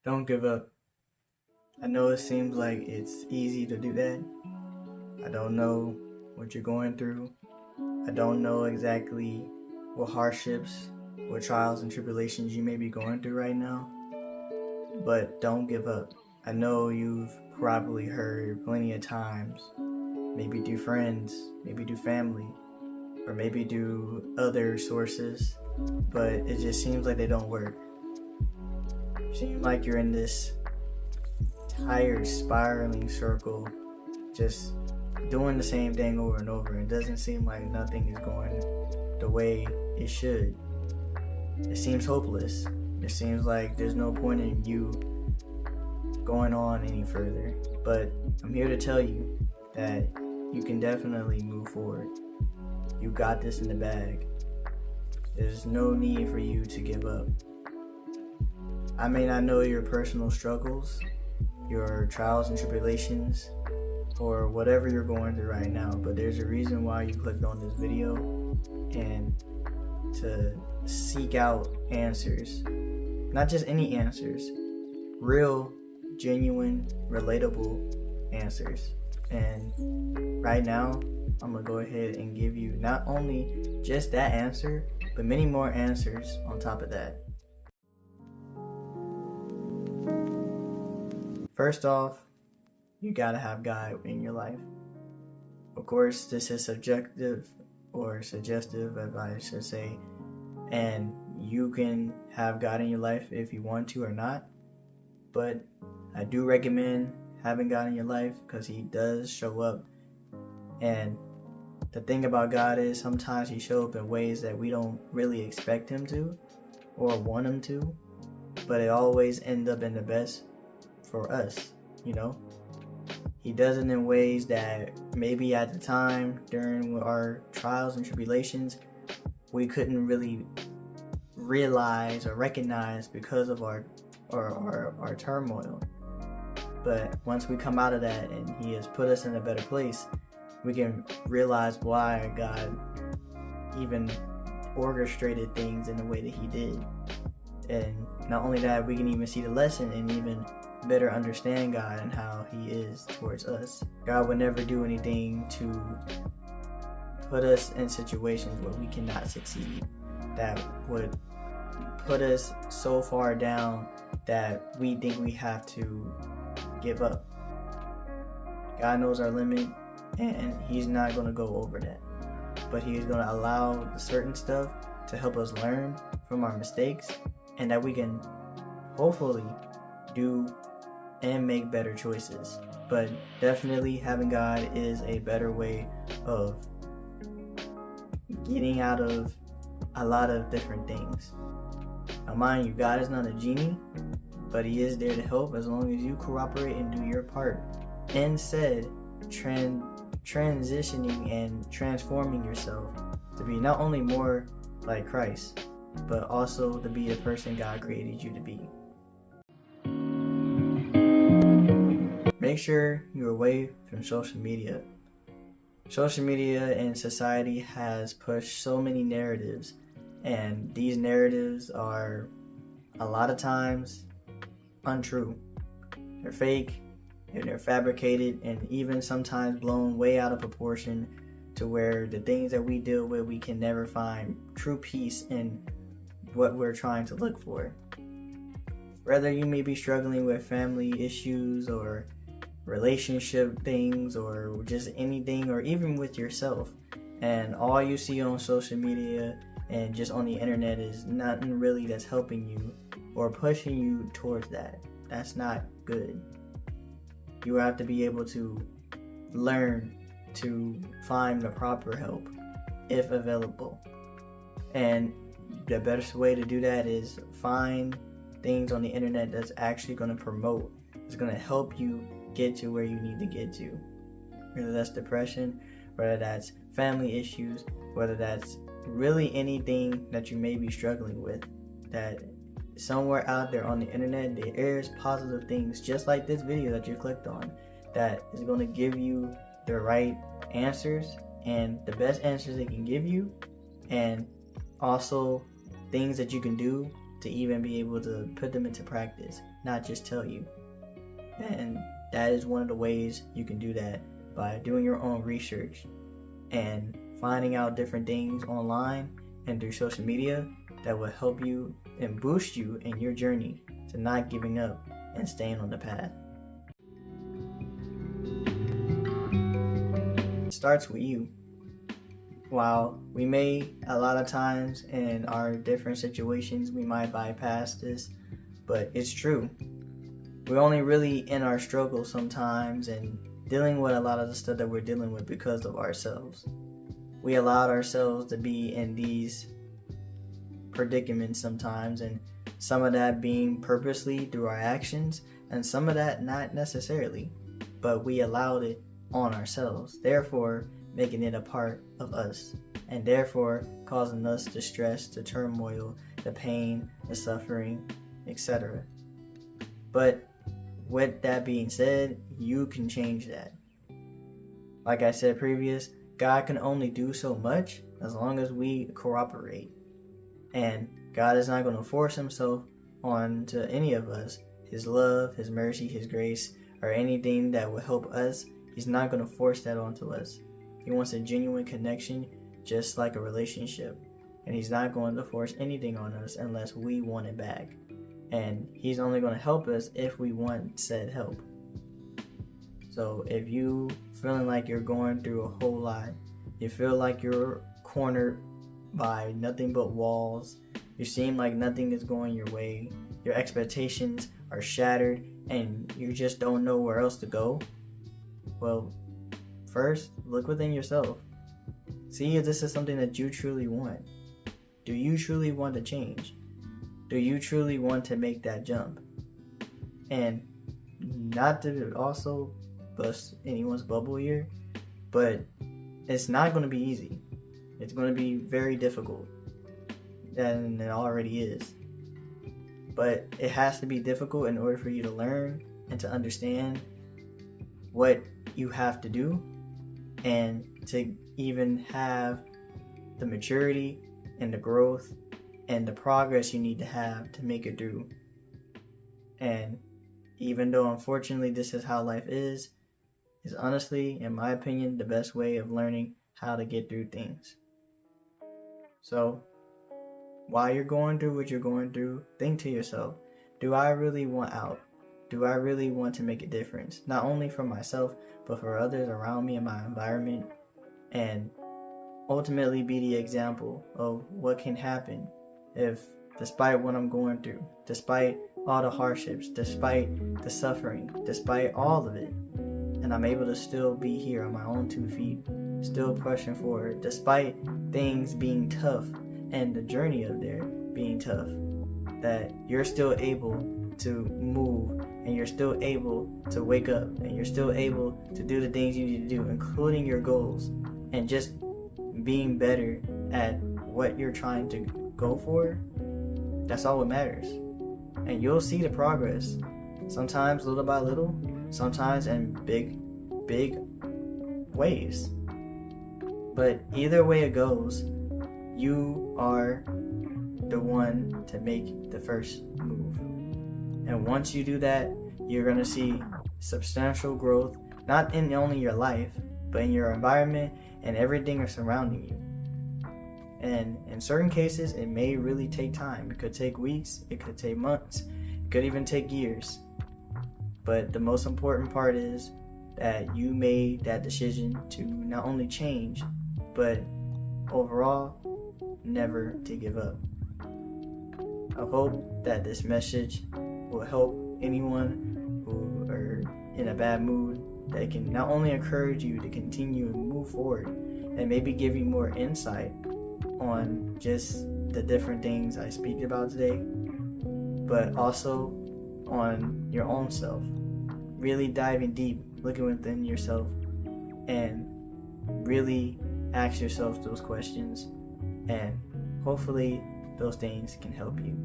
Don't give up. I know it seems like it's easy to do that. I don't know what you're going through. I don't know exactly what hardships, what trials and tribulations you may be going through right now. But don't give up. I know you've probably heard plenty of times, maybe through friends, maybe through family, or maybe through other sources, but it just seems like they don't work. It seems like you're in this tired, spiraling circle, just doing the same thing over and over. It doesn't seem like nothing is going the way it should. It seems hopeless. It seems like there's no point in you going on any further. But I'm here to tell you that you can definitely move forward. You got this in the bag. There's no need for you to give up. I may not know your personal struggles, your trials and tribulations, or whatever you're going through right now, but there's a reason why you clicked on this video, and to seek out answers. Not just any answers, real, genuine, relatable answers. And right now, I'm gonna go ahead and give you not only just that answer, but many more answers on top of that. First off, you gotta have God in your life. Of course, this is subjective or suggestive, if I should say, and you can have God in your life if you want to or not, but I do recommend having God in your life because He does show up. And the thing about God is sometimes He shows up in ways that we don't really expect Him to or want Him to, but it always ends up in the best for us, you know? He does it in ways that maybe at the time during our trials and tribulations we couldn't really realize or recognize because of our turmoil. But once we come out of that and He has put us in a better place, we can realize why God even orchestrated things in the way that He did. And not only that, we can even see the lesson and even better understand God and how He is towards us. God would never do anything to put us in situations where we cannot succeed, that would put us so far down that we think we have to give up. God knows our limit, and He's not going to go over that, but He is going to allow certain stuff to help us learn from our mistakes, and that we can hopefully do and make better choices. But definitely having God is a better way of getting out of a lot of different things. Now mind you, God is not a genie, but He is there to help as long as you cooperate and do your part. And said, transitioning and transforming yourself to be not only more like Christ, but also to be the person God created you to be. Make sure you're away from social media. Social media and society has pushed so many narratives, and these narratives are a lot of times untrue. They're fake, and they're fabricated, and even sometimes blown way out of proportion to where the things that we deal with, we can never find true peace in what we're trying to look for. Whether you may be struggling with family issues or relationship things or just anything, or even with yourself, and all you see on social media and just on the internet is nothing really that's helping you or pushing you towards that. That's not good. You have to be able to learn to find the proper help if available, and the best way to do that is find things on the internet that's actually going to promote, it's going to help you get to where you need to get to. Whether that's depression, whether that's family issues, whether that's really anything that you may be struggling with, that somewhere out there on the internet there is positive things just like this video that you clicked on that is going to give you the right answers and the best answers they can give you, and also things that you can do to to even be able to put them into practice, not just tell you. And that is one of the ways you can do that, by doing your own research and finding out different things online and through social media that will help you and boost you in your journey to not giving up and staying on the path. It starts with you. While we may, a lot of times in our different situations, we might bypass this, but it's true. We're only really in our struggle sometimes and dealing with a lot of the stuff that we're dealing with because of ourselves. We allowed ourselves to be in these predicaments sometimes, and some of that being purposely through our actions, and some of that not necessarily, but we allowed it on ourselves, therefore making it a part of us, and therefore causing us the stress, the turmoil, the pain, the suffering, etc. But with that being said, you can change that. Like I said previous, God can only do so much as long as we cooperate. And God is not going to force himself onto any of us. His love, his mercy, his grace, or anything that will help us, he's not going to force that onto us. He wants a genuine connection, just like a relationship. And he's not going to force anything on us unless we want it back. And he's only going to help us if we want said help. So if you feeling like you're going through a whole lot, you feel like you're cornered by nothing but walls, you seem like nothing is going your way, your expectations are shattered, and you just don't know where else to go, well, first, look within yourself. See if this is something that you truly want. Do you truly want to change? Do you truly want to make that jump? And not to also bust anyone's bubble here, but it's not going to be easy. It's going to be very difficult, and it already is. But it has to be difficult in order for you to learn and to understand what you have to do, and to even have the maturity and the growth and the progress you need to have to make it through. And even though unfortunately this is how life is honestly, in my opinion, the best way of learning how to get through things. So while you're going through what you're going through, think to yourself, do I really want out? Do I really want to make a difference? Not only for myself, but for others around me in my environment, and ultimately be the example of what can happen if, despite what I'm going through, despite all the hardships, despite the suffering, despite all of it, and I'm able to still be here on my own 2 feet, still pushing forward, despite things being tough and the journey of there being tough, that you're still able to move, and you're still able to wake up, and you're still able to do the things you need to do, including your goals, and just being better at what you're trying to go for. That's all that matters. And you'll see the progress, sometimes little by little, sometimes in big ways. But either way it goes, you are the one to make the first move. And once you do that, you're going to see substantial growth, not in only your life, but in your environment and everything surrounding you. And in certain cases, it may really take time. It could take weeks, it could take months, it could even take years. But the most important part is that you made that decision to not only change, but overall, never to give up. I hope that this message will help anyone who are in a bad mood, that can not only encourage you to continue and move forward, and maybe give you more insight on just the different things I speak about today, but also on your own self. Really diving deep, looking within yourself, and really ask yourself those questions, and hopefully those things can help you.